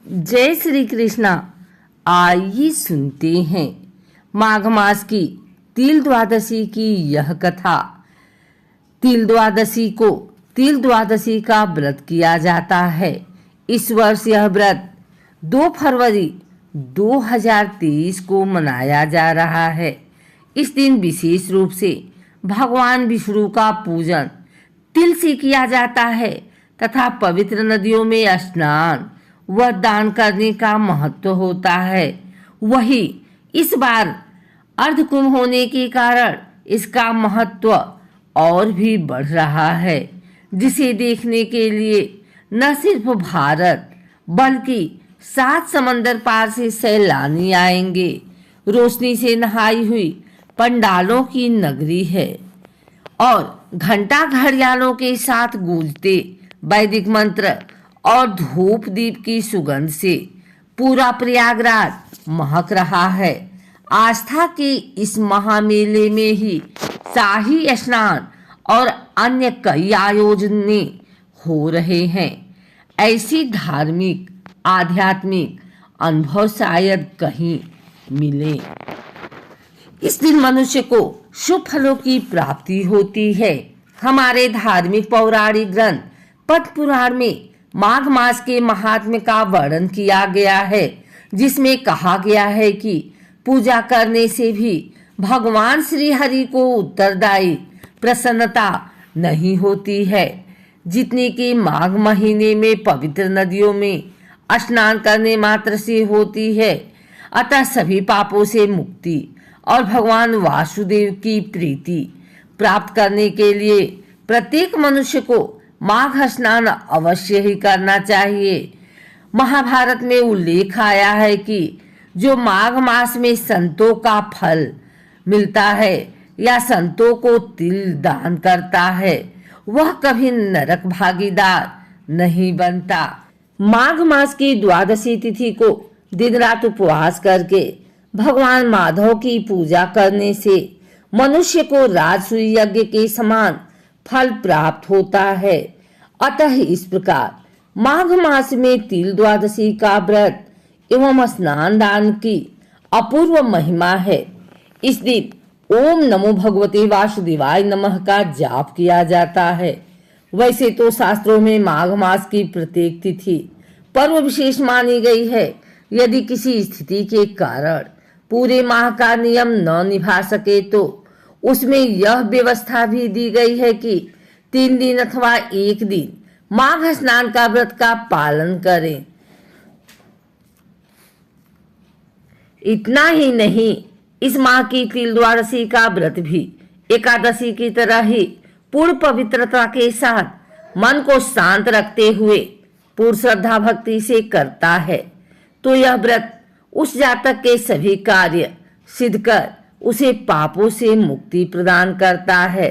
जय श्री कृष्णा। आइए सुनते हैं माघ मास की तिल द्वादशी की यह कथा। तिल द्वादशी को तिल द्वादशी का व्रत किया जाता है। इस वर्ष यह व्रत 2 फरवरी 2023 को मनाया जा रहा है। इस दिन विशेष रूप से भगवान विष्णु का पूजन तिल से किया जाता है तथा पवित्र नदियों में स्नान व दान करने का महत्व होता है। वही इस बार अर्धकुंभ होने के कारण इसका महत्व और भी बढ़ रहा है, जिसे देखने के लिए न सिर्फ भारत बल्कि 7 समंदर पार से सैलानी आएंगे। रोशनी से नहाई हुई पंडालों की नगरी है और घंटा घड़ियालों के साथ गूंजते वैदिक मंत्र और धूप दीप की सुगंध से पूरा प्रयागराज महक रहा है। आस्था के इस महामेले में ही शाही स्नान और अन्य कई आयोजन हो रहे हैं। ऐसी धार्मिक आध्यात्मिक अनुभव शायद कहीं मिले। इस दिन मनुष्य को शुभ फलों की प्राप्ति होती है। हमारे धार्मिक पौराणिक ग्रंथ पद्म पुराण में माघ मास के महात्म्य का वर्णन किया गया है, जिसमें कहा गया है कि पूजा करने से भी भगवान श्री हरि को उत्तरदायी प्रसन्नता नहीं होती है, जितनी कि माघ महीने में पवित्र नदियों में स्नान करने मात्र से होती है। अतः सभी पापों से मुक्ति और भगवान वासुदेव की प्रीति प्राप्त करने के लिए प्रत्येक मनुष्य को माघ स्नान अवश्य ही करना चाहिए। महाभारत में उल्लेख आया है कि जो माघ मास में संतों का फल मिलता है या संतों को तिल दान करता है, वह कभी नरक भागीदार नहीं बनता। माघ मास की द्वादशी तिथि को दिन रात उपवास करके भगवान माधव की पूजा करने से मनुष्य को राजसूय यज्ञ के समान फल प्राप्त होता है। अतः इस प्रकार माघ मास में तिल द्वादशी का व्रत एवं स्नान दान की अपूर्व महिमा है। इस दिन ओम नमो भगवते वासुदेवाय नमः का जाप किया जाता है। वैसे तो शास्त्रों में माघ मास की प्रत्येक तिथि पर्व विशेष मानी गई है। यदि किसी स्थिति के कारण पूरे माह का नियम न निभा सके तो उसमें यह व्यवस्था भी दी गई है कि 3 दिन अथवा 1 दिन माघ स्नान का व्रत का पालन करें। इतना ही नहीं, इस माह की तिल द्वादशी का व्रत भी एकादशी की तरह ही पूर्ण पवित्रता के साथ मन को शांत रखते हुए पूर्ण श्रद्धा भक्ति से करता है तो यह व्रत उस जातक के सभी कार्य सिद्ध कर उसे पापों से मुक्ति प्रदान करता है।